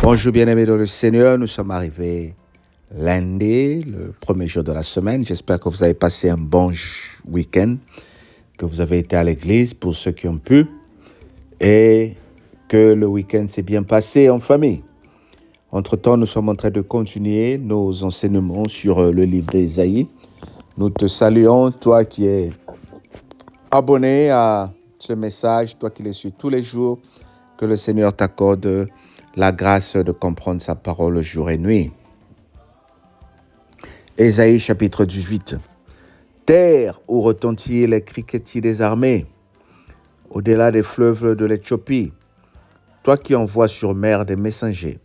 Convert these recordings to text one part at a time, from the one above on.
Bonjour bien-aimés dans le Seigneur, nous sommes arrivés lundi, le premier jour de la semaine. J'espère que vous avez passé un bon week-end, que vous avez été à l'église pour ceux qui ont pu et que le week-end s'est bien passé en famille. Entre-temps, nous sommes en train de continuer nos enseignements sur le livre d'Ésaïe. Nous te saluons, toi qui es abonné à ce message, toi qui le suis tous les jours, que le Seigneur t'accorde la grâce de comprendre sa parole jour et nuit. Ésaïe chapitre 18. Terre où retentit les criquetis des armées, au-delà des fleuves de l'Éthiopie, toi qui envoies sur mer des messagers,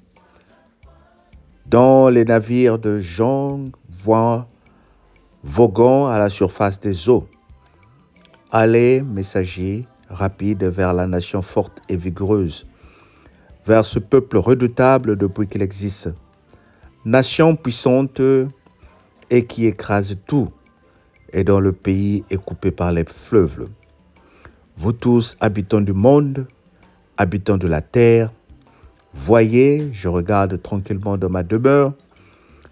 dans les navires de gens voguant à la surface des eaux. Allez, messagers, rapides vers la nation forte et vigoureuse, vers ce peuple redoutable depuis qu'il existe, nation puissante et qui écrase tout, et dont le pays est coupé par les fleuves. Vous tous, habitants du monde, habitants de la terre, voyez, je regarde tranquillement dans ma demeure,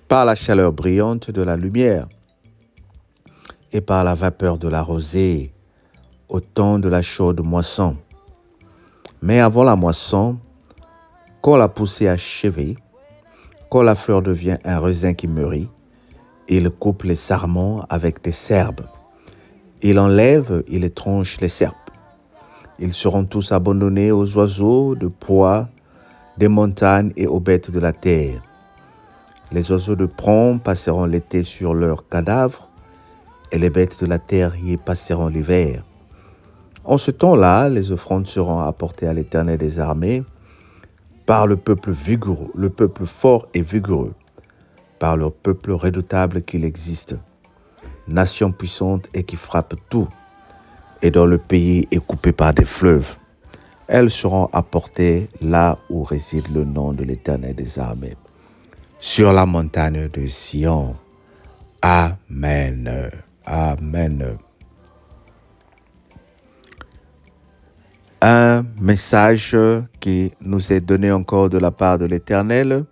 par la chaleur brillante de la lumière et par la vapeur de la rosée, au temps de la chaude moisson. Mais avant la moisson, quand la poussée est achevée, quand la fleur devient un raisin qui mûrit, il coupe les sarments avec des serbes. Il enlève, il tranche les serpes. Ils seront tous abandonnés aux oiseaux de proie des montagnes et aux bêtes de la terre. Les oiseaux de proie passeront l'été sur leurs cadavres, et les bêtes de la terre y passeront l'hiver. En ce temps-là, les offrandes seront apportées à l'Éternel des armées par le peuple vigoureux, le peuple fort et vigoureux, par le peuple redoutable qu'il existe, nation puissante et qui frappe tout, et dont le pays est coupé par des fleuves. Elles seront apportées là où réside le nom de l'Éternel des armées, sur la montagne de Sion. Amen. Amen. Un message qui nous est donné encore de la part de l'Éternel.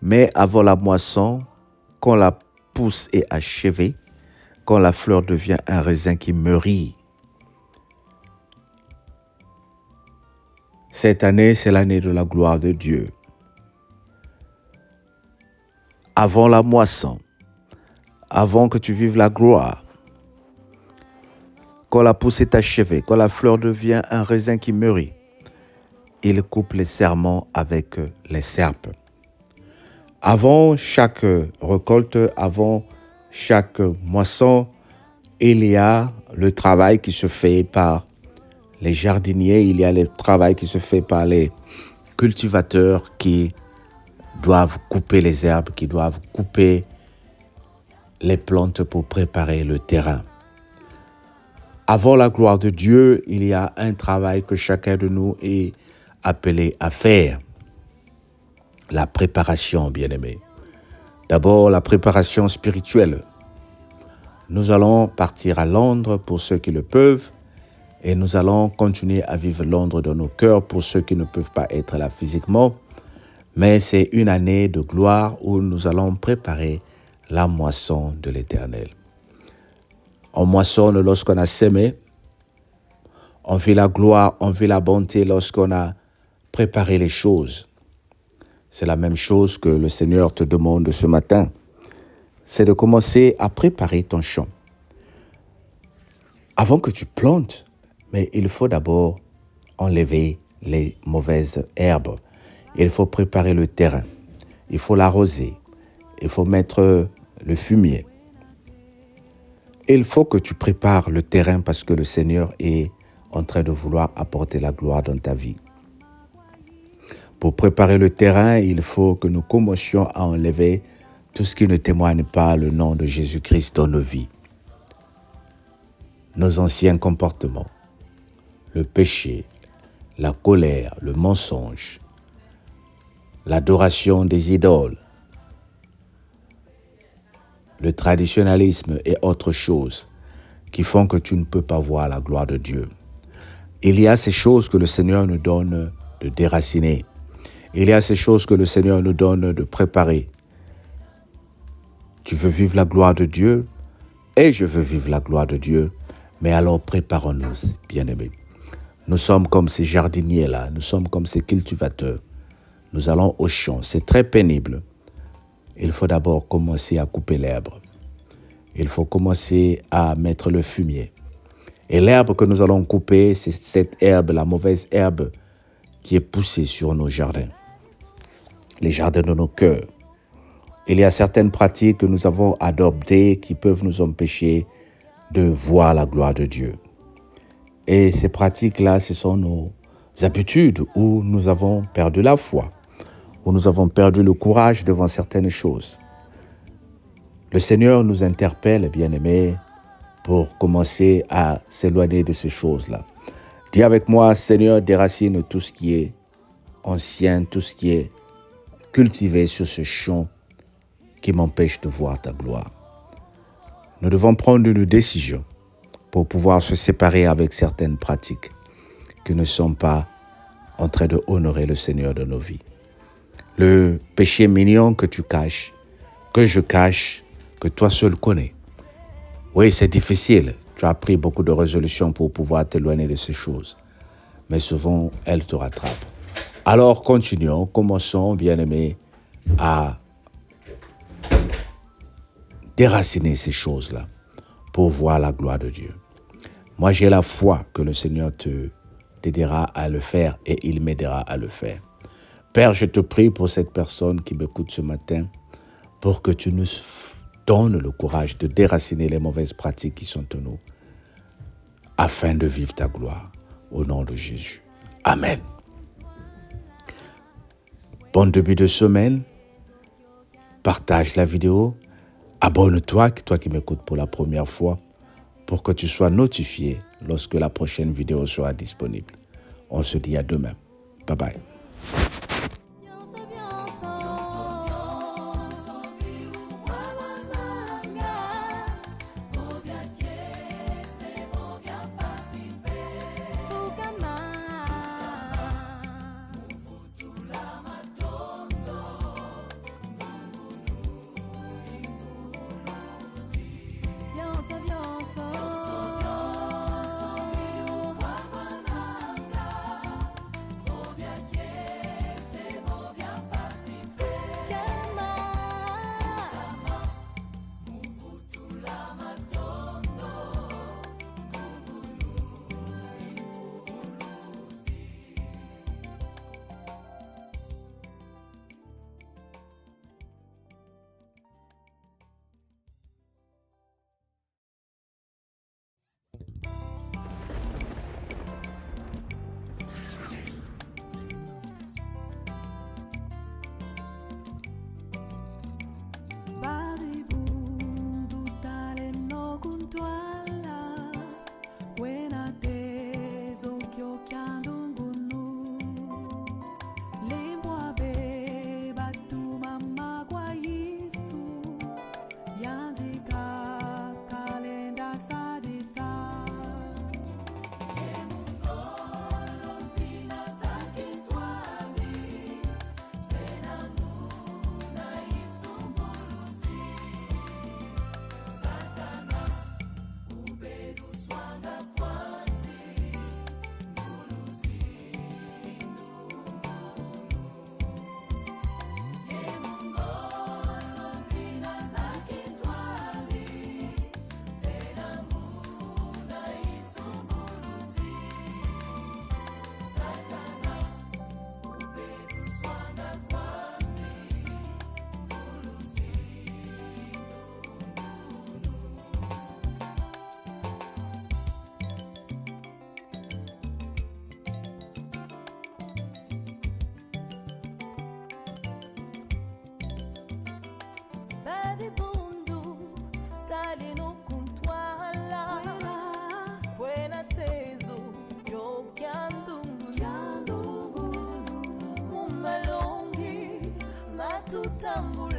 Mais avant la moisson, quand la pousse est achevée, quand la fleur devient un raisin qui mûrit. Cette année, c'est l'année de la gloire de Dieu. Avant la moisson, avant que tu vives la gloire, quand la pousse est achevée, quand la fleur devient un raisin qui mûrit, il coupe les serments avec les serpes. Avant chaque récolte, avant chaque moisson, il y a le travail qui se fait par les jardiniers, il y a le travail qui se fait par les cultivateurs qui doivent couper les herbes, qui doivent couper les plantes pour préparer le terrain. Avant la gloire de Dieu, il y a un travail que chacun de nous est appelé à faire. La préparation, bien-aimés. D'abord, la préparation spirituelle. Nous allons partir à Londres pour ceux qui le peuvent et nous allons continuer à vivre Londres dans nos cœurs pour ceux qui ne peuvent pas être là physiquement. Mais c'est une année de gloire où nous allons préparer la moisson de l'Éternel. On moissonne lorsqu'on a semé. On vit la gloire, on vit la bonté lorsqu'on a préparé les choses. C'est la même chose que le Seigneur te demande ce matin. C'est de commencer à préparer ton champ. Avant que tu plantes, mais il faut d'abord enlever les mauvaises herbes. Il faut préparer le terrain. Il faut l'arroser. Il faut mettre le fumier. Il faut que tu prépares le terrain parce que le Seigneur est en train de vouloir apporter la gloire dans ta vie. Pour préparer le terrain, il faut que nous commencions à enlever tout ce qui ne témoigne pas le nom de Jésus-Christ dans nos vies. Nos anciens comportements, le péché, la colère, le mensonge, l'adoration des idoles, le traditionnalisme et autres choses qui font que tu ne peux pas voir la gloire de Dieu. Il y a ces choses que le Seigneur nous donne de déraciner. Il y a ces choses que le Seigneur nous donne de préparer. Tu veux vivre la gloire de Dieu et je veux vivre la gloire de Dieu. Mais alors préparons-nous, bien-aimés. Nous sommes comme ces jardiniers-là, nous sommes comme ces cultivateurs. Nous allons au champ, c'est très pénible. Il faut d'abord commencer à couper l'herbe. Il faut commencer à mettre le fumier. Et l'herbe que nous allons couper, c'est cette herbe, la mauvaise herbe qui est poussée sur nos jardins. Les jardins de nos cœurs. Il y a certaines pratiques que nous avons adoptées qui peuvent nous empêcher de voir la gloire de Dieu. Et ces pratiques-là, ce sont nos habitudes où nous avons perdu la foi, où nous avons perdu le courage devant certaines choses. Le Seigneur nous interpelle, bien-aimés, pour commencer à s'éloigner de ces choses-là. Dis avec moi, Seigneur, déracine tout ce qui est ancien, tout ce qui est cultivé sur ce champ qui m'empêche de voir ta gloire. Nous devons prendre une décision pour pouvoir se séparer avec certaines pratiques qui ne sont pas en train de honorer le Seigneur de nos vies. Le péché mignon que tu caches, que je cache, que toi seul connais. Oui, c'est difficile. Tu as pris beaucoup de résolutions pour pouvoir t'éloigner de ces choses. Mais souvent, elles te rattrapent. Alors, continuons, commençons, bien-aimés, à déraciner ces choses-là pour voir la gloire de Dieu. Moi, j'ai la foi que le Seigneur t'aidera à le faire et il m'aidera à le faire. Père, je te prie pour cette personne qui m'écoute ce matin, pour que tu nous donnes le courage de déraciner les mauvaises pratiques qui sont en nous, afin de vivre ta gloire. Au nom de Jésus. Amen. Bon début de semaine. Partage la vidéo. Abonne-toi, toi qui m'écoutes pour la première fois, pour que tu sois notifié lorsque la prochaine vidéo sera disponible. On se dit à demain. Bye bye. Tambul